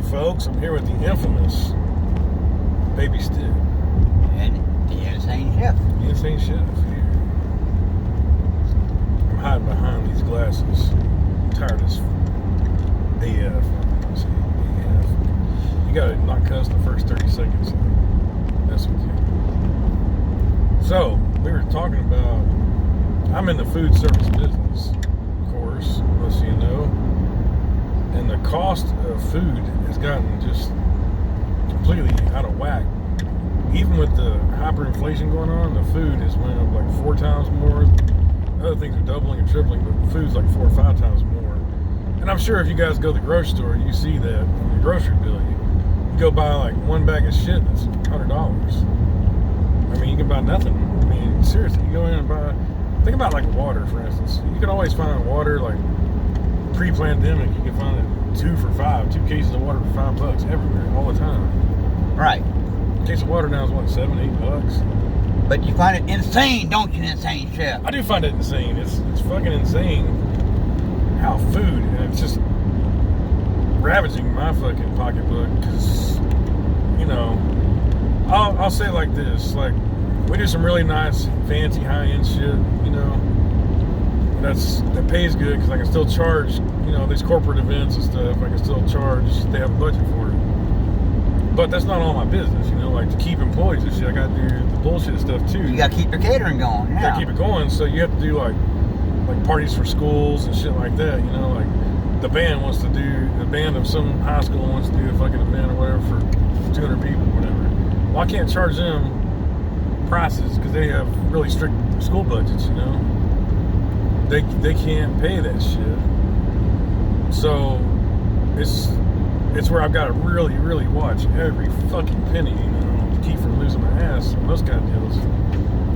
folks? I'm here with the infamous Baby Stick. And the Insane Chef. The Insane Chef here. I'm hiding behind these glasses. I'm tired as AF. Let's see, AF. You gotta not cuss the first 30 seconds. That's okay. So, we were talking about, I'm in the food service business, of course, most of you know. And the cost of food has gotten just completely out of whack. Even with the hyperinflation going on, the food has went up like 4 times more. Other things are doubling and tripling, but food's like 4 or 5 times more. And I'm sure if you guys go to the grocery store, you see that on your grocery bill. You go buy like one bag of shit that's $100. I mean, you can buy nothing. I mean, seriously, you go in and buy. Think about like water, for instance. You can always find water like pre-pandemic. You can find it 2 for $5, 2 cases of water for $5 everywhere, all the time. Right. A case of water now is what, $7, $8? But you find it insane, don't you, Insane Chef? I do find it insane. It's fucking insane how food, and it's just ravaging my fucking pocketbook. Because, you know, I'll say it like this: like, we do some really nice, fancy, high-end shit, you know. That pays good because I can still charge, you know, these corporate events and stuff. I can still charge. They have a budget for it. But that's not all my business, you know. Like, to keep employees and shit, I got to do the bullshit stuff too. You got to keep your catering going. Yeah. You got to keep it going, so you have to do like parties for schools and shit like that, you know. Like, the band of some high school wants to do a fucking event or whatever for 200 people, whatever. Well, I can't charge them prices because they have really strict school budgets, you know. They can't pay that shit. So it's where I've got to really, really watch every fucking penny, you know, to keep from losing my ass on those kind of deals.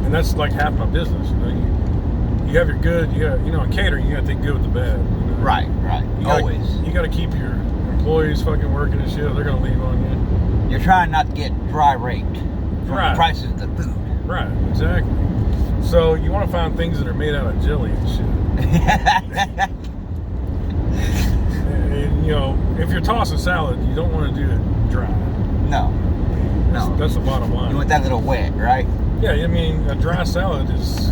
And that's like half my business, you know. You have your good, you know, in catering, you got to take good with the bad. You know? Right. Always. You got to keep your employees fucking working and shit. They're gonna leave on you. You're trying not to get dry raped from the prices of the food. Right, exactly. So you want to find things that are made out of jelly and shit. And, you know, if you're tossing salad, you don't want to do it dry. No. That's the bottom line. You want that little wet, right? Yeah, I mean, a dry salad is,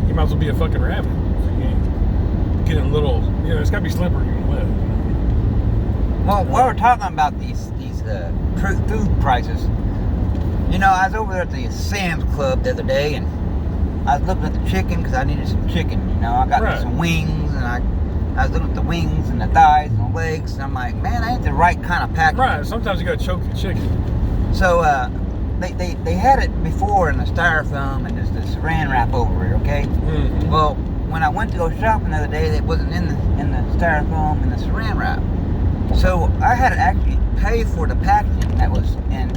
you might as well be a fucking rabbit. You ain't getting a little, you know, it's got to be slippery and wet. Well, while we're talking about these food prices, you know, I was over there at the Sam's Club the other day, and I was looking at the chicken because I needed some chicken. You know, I got me some wings, and I was looking at the wings and the thighs and the legs, and I'm like, man, I ain't the right kind of packaging. Right. Sometimes you got to choke the chicken. So they had it before in the styrofoam and just the saran wrap over it. Okay. Mm-hmm. Well, when I went to go shopping the other day, it wasn't in the styrofoam and the saran wrap. So I had to actually pay for the packaging that was in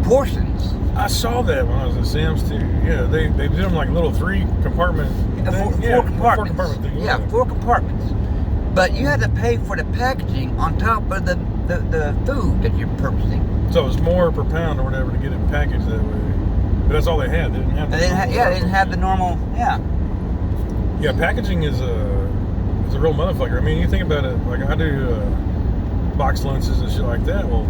portions. I saw that when I was at Sam's too. Yeah, they did them like little 3-compartment. Four compartments. 4-compartment thing. Yeah, 4 compartments. But you had to pay for the packaging on top of the food that you're purchasing. So it was more per pound or whatever to get it packaged that way. But that's all they had. They didn't have. They didn't have the normal. Yeah. Yeah, packaging is a real motherfucker. I mean, you think about it. Like, I do box lunches and shit like that. Well,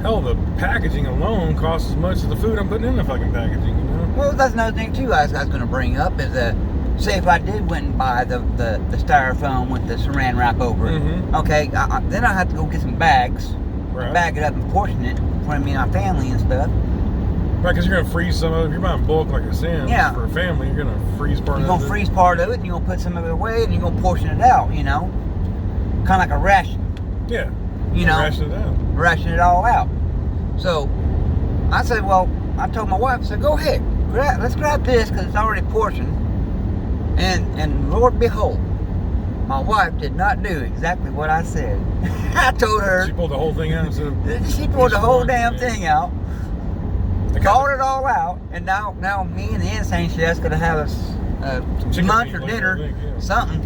hell, the packaging alone costs as much as the food I'm putting in the fucking packaging, you know? Well, that's another thing, too, I was going to bring up is say if I did went and buy the styrofoam with the saran wrap over it, okay, then I have to go get some bags, bag it up and portion it for me and my family and stuff. Right, because you're going to freeze some of it. If you're buying bulk like a Sam's for a family, you're going to freeze part of it. You're going to freeze part of it, and you're going to put some of it away, and you're going to portion it out, you know? Kind of like a ration. Yeah. You know? Ration it out. Ration it all out. So, I said, well, I told my wife, I said, go ahead. Let's grab this, because it's already portioned. And Lord behold, my wife did not do exactly what I said. I told her. She pulled the whole thing out. She pulled the whole damn thing out. Called it all out, and now me and the Insane Chef's gonna have us lunch or dinner, something.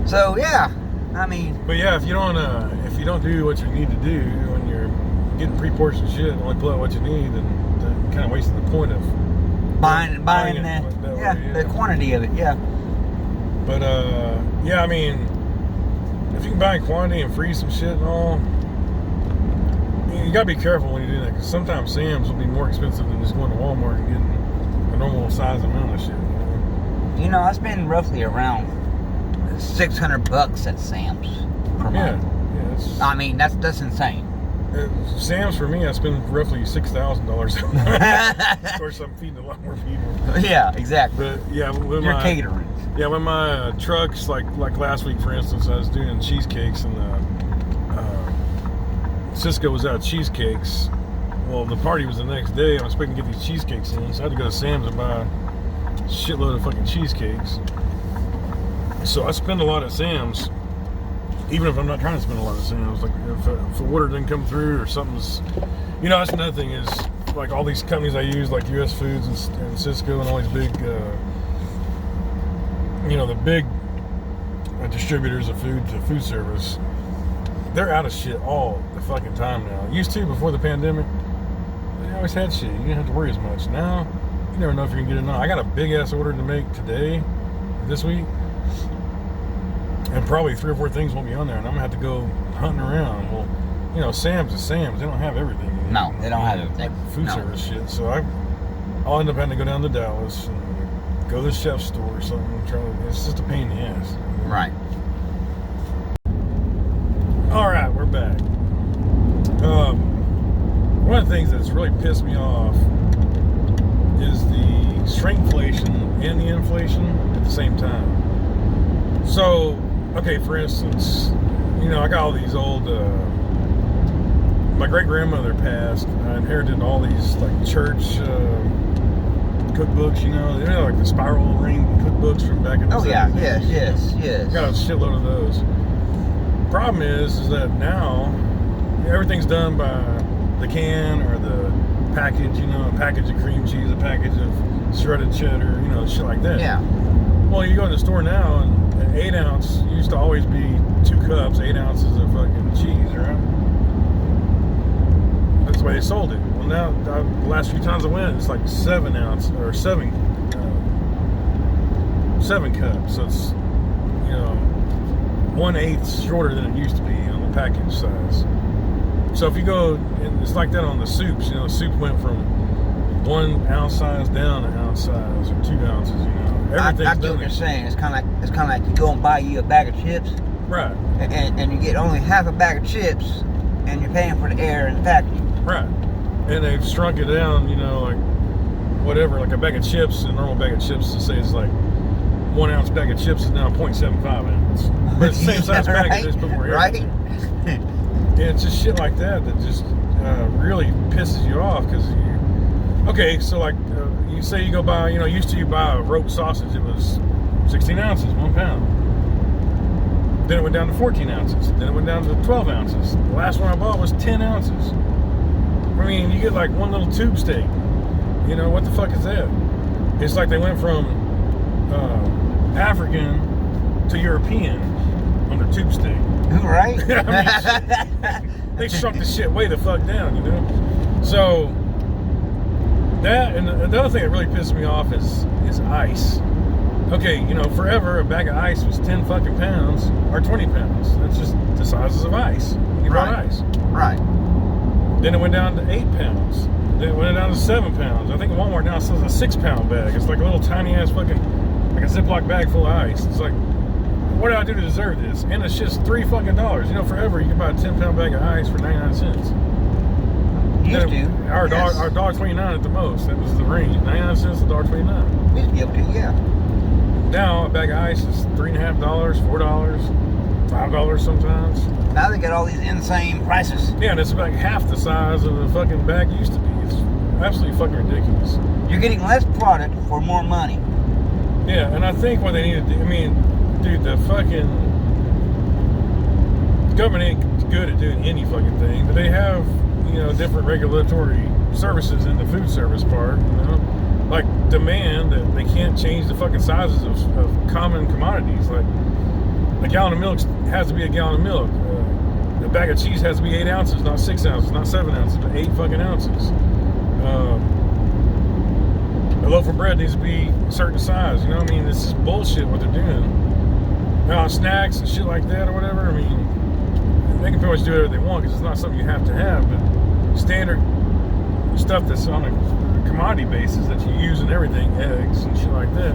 So yeah, I mean. But yeah, if you don't do what you need to do when you're getting pre-portioned shit, and only pull out what you need, then kind of wasting the point of buying the quantity of it. Yeah. But yeah, I mean, if you can buy in quantity and freeze some shit and all, you gotta be careful when you do that, because sometimes Sam's will be more expensive than just going to Walmart and getting a normal size amount of shit. You know, I spend roughly around $600 at Sam's per month. Yeah. I mean, that's insane. Sam's for me, I spend roughly $6,000 a month. Of course, I'm feeding a lot more people. Yeah, exactly. But yeah, when You're catering. Yeah, when my trucks, like last week, for instance, I was doing cheesecakes, and Cisco was out of cheesecakes. Well, the party was the next day. I was expecting to get these cheesecakes in, so I had to go to Sam's and buy a shitload of fucking cheesecakes. So I spend a lot at Sam's, even if I'm not trying to spend a lot at Sam's. Like if an order didn't come through or something's, you know, that's another thing is like all these companies I use, like US Foods and Cisco and all these big, you know, the big distributors of food to food service. They're out of shit all the fucking time now. Used to, before the pandemic, they always had shit. You didn't have to worry as much. Now, you never know if you're going to get it or not. I got a big-ass order to make today, this week, and probably 3 or 4 things won't be on there, and I'm going to have to go hunting around. Well, you know, Sam's is Sam's. They don't have everything. No, they don't have everything. Like food service shit. So I'll end up having to go down to Dallas and go to the chef's store or something. It's just a pain in the ass. Right. All right, we're back. One of the things that's really pissed me off is the shrinkflation and the inflation at the same time. So, okay, for instance, you know, I got all these old, my great-grandmother passed. I inherited all these, like, church cookbooks, you know, like the spiral ring cookbooks from back in the 70s. Yes. Got a shitload of those. Problem is that now everything's done by the can or the package, you know, a package of cream cheese, a package of shredded cheddar, you know, shit like that. Yeah. Well, you go in the store now, and an 8 ounce used to always be 2 cups, 8 ounces of fucking cheese, right? That's the way they sold it. Well, now the last few times I went, it's like 7 ounce or 7 cups. So it's, you know, 1/8 shorter than it used to be on the package size. So if you go, and it's like that on the soups, you know, soup went from 1 ounce size down to ounce size or 2 ounces, you know. I get what you're saying. It's kind of like you go and buy you a bag of chips. Right. And you get only half a bag of chips, and you're paying for the air and the packaging. Right. And they've shrunk it down, you know, like whatever, like a bag of chips, a normal bag of chips, to say it's like 1 ounce bag of chips is now 0.75 ounce. But it's the same size package, just put more air in it. Yeah, it's just shit like that just really pisses you off, because okay, so like you say you go buy, you know, used to you buy a rope sausage, it was 16 ounces, 1 pound. Then it went down to 14 ounces. Then it went down to 12 ounces. The last one I bought was 10 ounces. I mean, you get like one little tube steak. You know, what the fuck is that? It's like they went from African to European on their tube steak. Right? I mean, they shrunk the shit way the fuck down, you know? So, that, and the other thing that really pisses me off is ice. Okay, you know, forever a bag of ice was 10 fucking pounds or 20 pounds. That's just the sizes of ice. You bought ice. Right. Then it went down to 8 pounds. Then it went down to 7 pounds. I think Walmart now sells a 6-pound bag. It's like a little tiny ass fucking, like a Ziploc bag full of ice. It's like, what did I do to deserve this? And it's just $3 fucking. You know, forever you could buy a 10-pound bag of ice for 99 cents. Used to. Our $1.29 at the most. That was the range. 99 cents to $1.29. We used to be able to, yeah. Now a bag of ice is $3.50, $4, $5 sometimes. Now they got all these insane prices. Yeah, and it's about half the size of the fucking bag used to be. It's absolutely fucking ridiculous. You're getting less product for more money. Yeah, and I think what they need to do, I mean, dude, the fucking government ain't good at doing any fucking thing, but they have, you know, different regulatory services in the food service part, you know, like demand that they can't change the fucking sizes of common commodities. Like a gallon of milk has to be a gallon of milk. The bag of cheese has to be 8 ounces, not 6 ounces, not 7 ounces, but 8 fucking ounces. A loaf of bread needs to be a certain size. You know what I mean? This is bullshit what they're doing. Now, snacks and shit like that or whatever, I mean, they can pretty much do whatever they want because it's not something you have to have, but standard stuff that's on a commodity basis that you use in everything, eggs and shit like that.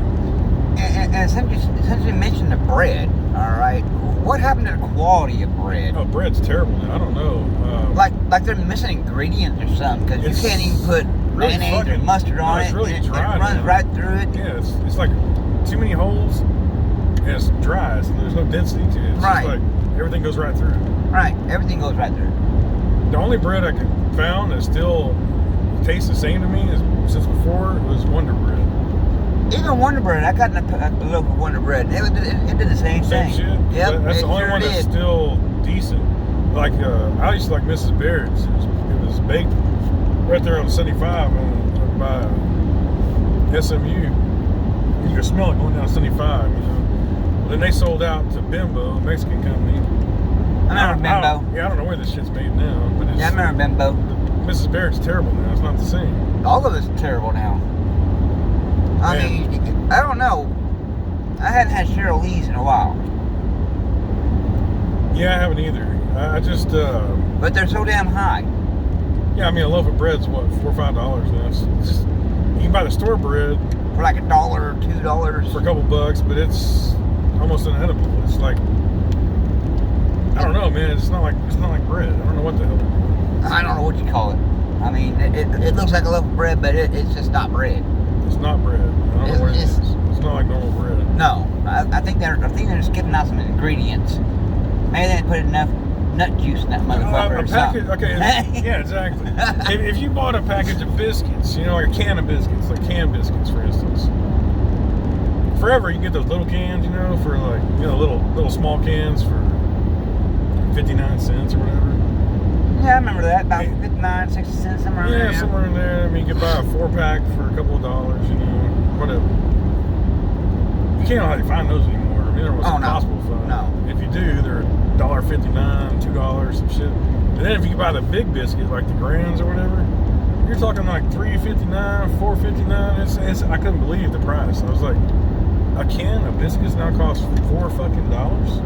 And since you mentioned the bread, all right, what happened to the quality of bread? Oh, bread's terrible now. I don't know. Like they're missing ingredients or something, because you can't even put really mayonnaise or mustard on it. It's really dry. It runs right through it. Yeah, it's like too many holes, and it's dry, so there's no density to it. It's Right. just like everything goes right through. Right, everything goes right through. The only bread I found that still tastes the same to me as since before was Wonder Bread. Even Wonder Bread, I got a local Wonder Bread. It did the same Same thing. shit. Yep, That's it the only sure one that's did. still decent. Like I used to like Mrs. Baird's. It was baked right there on 75 by SMU. You could smell it going down 75. You know. Then they sold out to Bimbo, a Mexican company. I remember Bimbo. I don't know where this shit's made now, but it's, Yeah, I remember Bimbo. Mrs. Baird's terrible now. It's not the same. All of it's terrible now. I mean, I don't know. I hadn't had Cheryl Lee's in a while. Yeah, I haven't either. I just, But they're so damn high. yeah, I mean, a loaf of bread's what, $4 or $5 now. It's just, you can buy the store bread For like $1 or $2. for a couple bucks, but it's almost unedible. It's like, I don't know, man. It's not like bread. I don't know what the hell they're doing. I don't know what you call it. I mean, it looks like a loaf of bread, but it's just not bread. It's not bread. I don't know what it is. It's not like normal bread. No, I think they're just giving out some ingredients. Maybe they didn't put enough nut juice in that motherfucker. A package, okay, yeah, exactly. if you bought a package of biscuits, you know, like a can of biscuits, like canned biscuits, for instance. Forever, you can get those little cans, you know, for like, you know, little small cans for 59 cents or whatever. Yeah, I remember that. About 59, 60 cents, somewhere around there. Yeah, somewhere in there. I mean, you can buy a 4-pack for a couple of dollars, you know, whatever. You can't hardly find those anymore. I mean, they're almost impossible to find. No. If you do, they're $1.59, $2, some shit. And then if you buy the big biscuit, like the Grands or whatever, you're talking like $3.59, $4.59. It's I couldn't believe the price. I was like, a can of biscuits now costs $4 fucking dollars.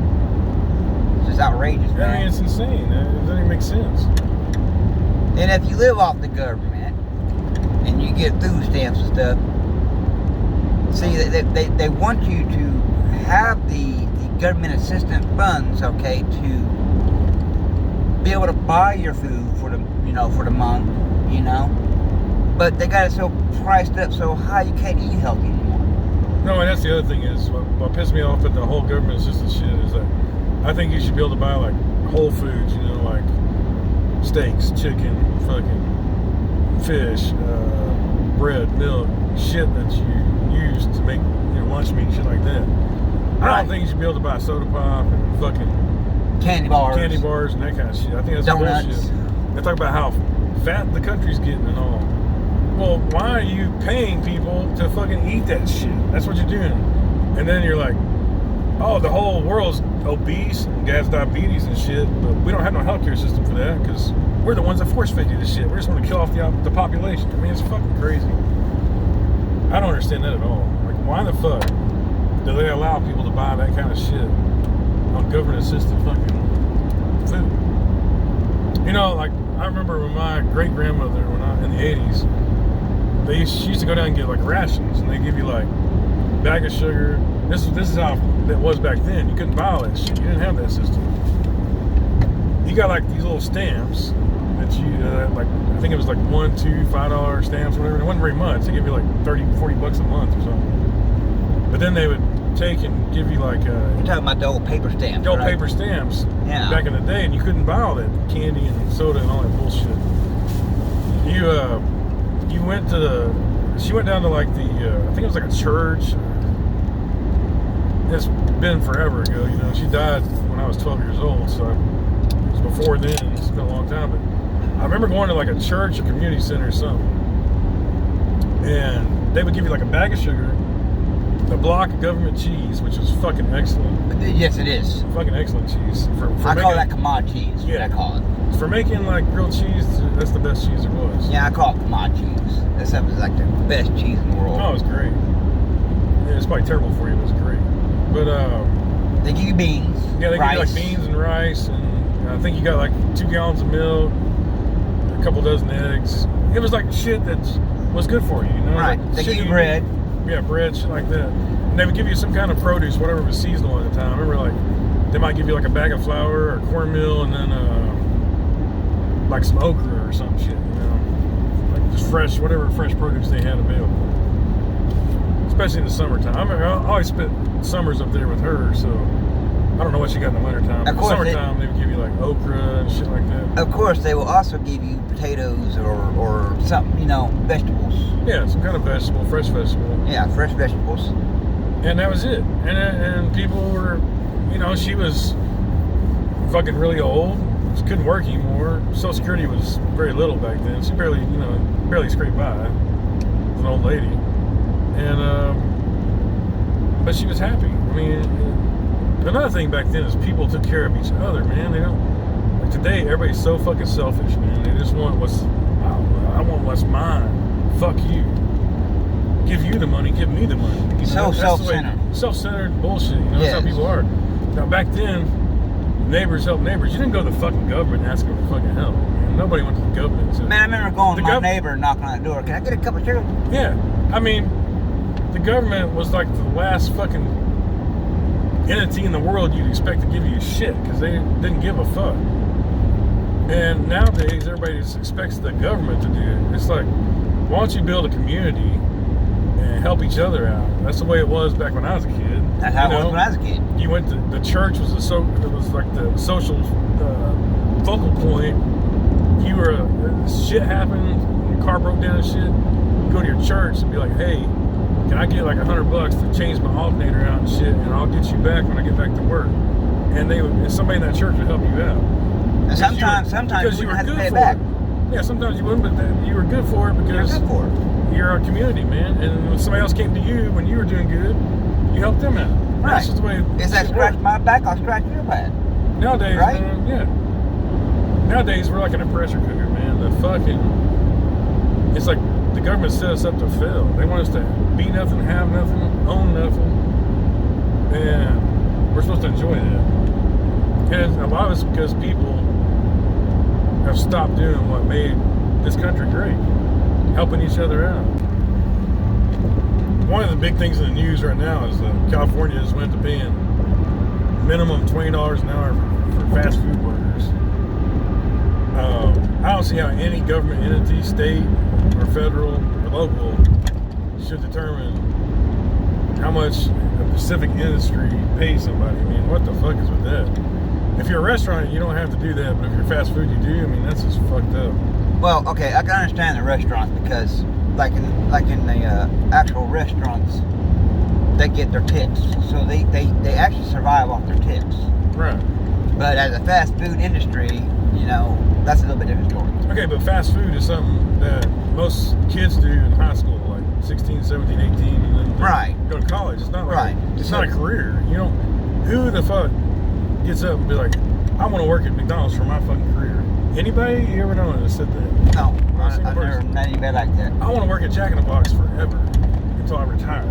It's just outrageous, man. I mean, it's insane. It doesn't even make sense. And if you live off the government and you get food stamps and stuff, see, they want you to have the government assistance funds, okay, to be able to buy your food for the month, you know. But they got it so priced up so high you can't eat healthy anymore. No, and that's the other thing is what pissed me off with the whole government assistance shit is that I think you should be able to buy like Whole Foods, you know, like steaks, chicken, fucking fish, bread, milk, shit that you use to make lunch meat, shit like that. I don't think you should be able to buy soda pop and fucking candy bars and that kind of shit. I think that's donuts. bullshit. They talk about how fat the country's getting and all. Well, why are you paying people to fucking eat that shit? That's what you're doing. And then you're like, oh, the whole world's obese and has diabetes and shit, but we don't have no healthcare system for that because we're the ones that force feed you this shit. We just want to kill off the population. I mean, it's fucking crazy. I don't understand that at all. Like, why the fuck do they allow people to buy that kind of shit on government-assisted fucking food? You know, like, I remember when my great-grandmother, in the 80s, she used to go down and get, like, rations, and they give you, like, a bag of sugar. This is how it was back then. You couldn't buy all that shit. You didn't have that system. You got, like, these little stamps that you, like, I think it was, like, $1, $2, $5 stamps, whatever. It wasn't very much. They give you, like, 30, 40 bucks a month or something. But then they would take and give you, like, you're talking about the old paper stamps, old right? paper stamps Yeah. back in the day, and you couldn't buy all that candy and soda and all that bullshit. You went to she went down to like the I think it was like a church. It's been forever ago, you know. She died when I was 12 years old, so it was before then. It's been a long time, but I remember going to like a church or community center or something, and they would give you like a bag of sugar, a block of government cheese, which was fucking excellent. Yes, it is. Fucking excellent cheese. I call that commod cheese. Yeah, I call it. For making like grilled cheese, that's the best cheese there was. Yeah, I call it commod cheese. That stuff is like the best cheese in the world. Oh, it was great. Yeah, it's probably terrible for you, but it's great. But they give you beans. Yeah, they rice. give you like beans and rice, and I think you got like 2 gallons of milk, a couple dozen eggs. It was like shit that was good for you, you know? Right. Like They shit give you you bread. need. Yeah, bread, shit like that. And they would give you some kind of produce, whatever was seasonal at the time. I remember, like, they might give you like a bag of flour or cornmeal and then like some okra or some shit, you know? Like just fresh, whatever fresh produce they had available. Especially in the summertime. I remember I always spent summers up there with her, so I don't know what she got in the wintertime. Of course, summertime, they would give you like okra and shit like that. Of course, they will also give you potatoes or something, you know, vegetables. Yeah, some kind of vegetable, fresh vegetable. Yeah, fresh vegetables. And that was it. And people were, you know, she was fucking really old. She couldn't work anymore. Social Security was very little back then. She barely scraped by. As an old lady. And, but she was happy. I mean, another thing back then is people took care of each other, man. They don't, like today, everybody's so fucking selfish, man. They just want I want what's mine. Fuck you. Give you the money, give me the money. You know, Self-centered. Self-centered bullshit. You know, Yes. That's how people are. Now, back then, neighbors help neighbors. You didn't go to the fucking government asking for fucking help. Man. Nobody went to the government and said, Man, I remember going to my neighbor knocking on the door. Can I get a cup of sugar? yeah. I mean, the government was like the last fucking entity in the world you'd expect to give you shit because they didn't give a fuck. And nowadays, everybody just expects the government to do it. It's like, why don't you build a community and help each other out? That's the way it was back when I was a kid. That's how it was when I was a kid. You went to the church was it was like the social focal point. You were shit happened, your car broke down and shit. You go to your church and be like, hey, can I get like $100 to change my alternator out and shit, and I'll get you back when I get back to work. And somebody in that church would help you out. And sometimes you wouldn't have to pay it back. Yeah, sometimes you wouldn't, but you were good for it because you're a community, man. And when somebody else came to you when you were doing good, you helped them out. Right. That's just the way It's like scratch my back, I'll scratch your back. Nowadays, right? man, yeah. Nowadays, we're like in a pressure cooker, man. It's like the government set us up to fail. They want us to be nothing, have nothing, own nothing. And we're supposed to enjoy that. And a lot of it's because people have stopped doing what made this country great. Helping each other out. One of the big things in the news right now is California has went to paying minimum $20 an hour for fast food workers. I don't see how any government entity, state or federal or local, should determine how much a specific industry pays somebody. I mean, what the fuck is with that? If you're a restaurant, you don't have to do that, but if you're fast food, you do. I mean, that's just fucked up. Well, okay, I can understand the restaurants because, like in the actual restaurants, they get their tips, so they actually survive off their tips. Right. But as a fast food industry, you know, that's a little bit different story. Okay, but fast food is something that most kids do in high school, like 16, 17, 18, and then Right. go to college. It's not like Right. It's not a career. You know, who the fuck gets up and be like, I want to work at McDonald's for my fucking career? Anybody you ever known that said that? No, Not a single I've never person. met anybody like that. I want to work at Jack in the Box forever until I retire.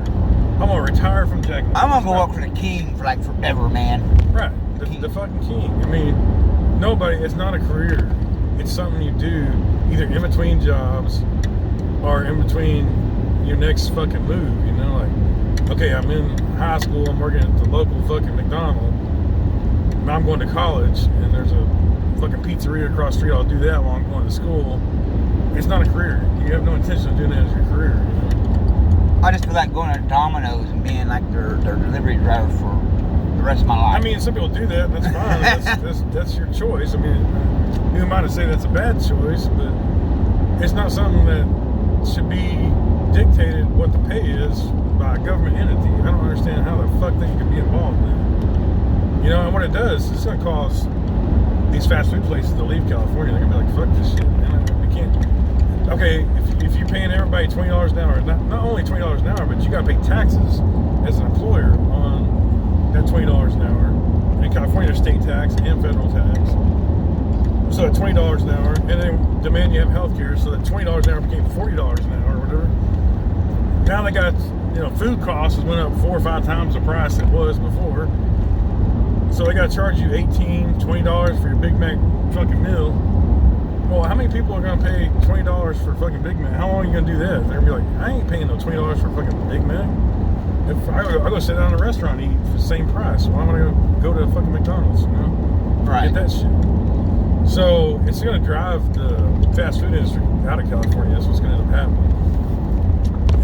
I'm gonna retire from Jack in the Box. I'm gonna go work for the king for like forever, man. Right, the fucking king. I mean, it's not a career. It's something you do either in between jobs or in between your next fucking move. You know, like, okay, I'm in high school, I'm working at the local fucking McDonald's. Now I'm going to college, and there's a fucking pizzeria across the street. I'll do that while I'm going to school. It's not a career. You have no intention of doing that as your career. You know? I just feel like going to Domino's and being like their delivery driver for the rest of my life. I mean, some people do that, and that's fine. that's your choice. I mean, who am I to say that's a bad choice? But it's not something that should be dictated what the pay is by a government entity. I don't understand how the fuck they can be involved in that. You know, and what it does, it's going to cause these fast food places to leave California. They're going to be like, fuck this shit, man. We can't. Okay, if you're paying everybody $20 an hour, not only $20 an hour, but you got to pay taxes as an employer on that $20 an hour. And in California, there's state tax and federal tax. So at $20 an hour, and then demand you have health care, so that $20 an hour became $40 an hour or whatever. Now they got, food costs went up 4 or 5 times the price it was before. So they got to charge you $18, $20 for your Big Mac fucking meal. Well, how many people are gonna pay $20 for a fucking Big Mac? How long are you gonna do that? They're gonna be like, I ain't paying no $20 for a fucking Big Mac. If I go sit down in a restaurant and eat for the same price, why am I gonna go to a fucking McDonald's? You know, Right. get that shit. So it's gonna drive the fast food industry out of California. That's what's gonna end up happening.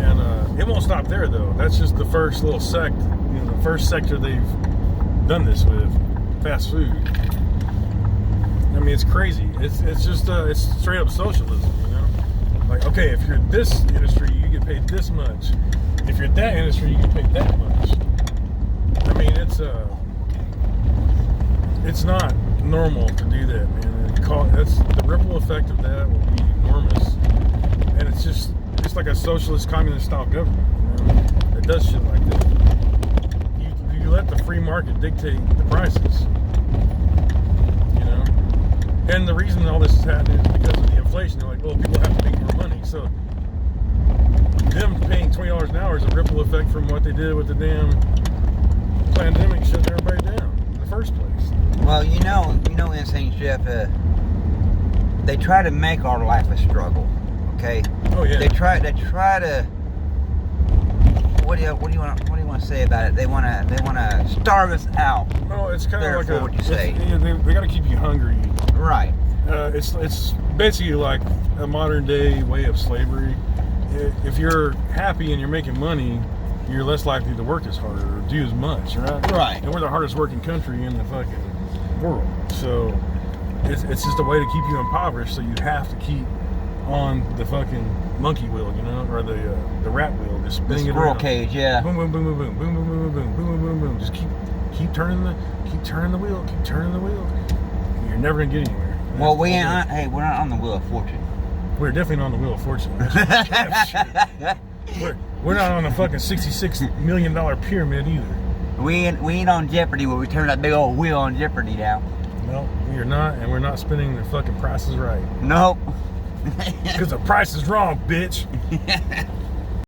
And it won't stop there though. That's just the first little sect. You know, the first sector they've done this with, fast food. I mean, it's crazy. It's just it's straight up socialism, you know. Like, okay, if you're this industry, you get paid this much. If you're that industry, you get paid that much. I mean, it's not normal to do that, man. That's the ripple effect of that will be enormous, and it's like a socialist, communist style government. You know? It does shit like that. You let the free market dictate the prices. And the reason all this is happening is because of the inflation. They're like, well, people have to make more money. So them paying $20 an hour is a ripple effect from what they did with the damn pandemic shutting everybody down in the first place. Well, you know, Insane Chef, they try to make our life a struggle. Okay. Oh yeah. They try to. What do you want to say about it? They want to starve us out. No, it's kind of like what you say. They got to keep you hungry. Right. It's basically like a modern day way of slavery. If you're happy and you're making money, you're less likely to work as hard or do as much, right? Right. And we're the hardest working country in the fucking world. So it's just a way to keep you impoverished. So you have to keep on the fucking monkey wheel, you know, or the rat wheel, just spinning it squirrel around. cage, yeah. Boom, boom, boom, boom, boom, boom, boom, boom, boom, boom, boom, boom, boom. Just keep turning the wheel, keep turning the wheel. You're never gonna get anywhere. Well, we're not on the wheel of fortune. We're definitely not on the wheel of fortune. We're not on a fucking $66 million pyramid either. We ain't on Jeopardy where we turn that big old wheel on Jeopardy now. No, we are not, and we're not spinning the fucking prices right. Nope. Because the price is wrong, bitch.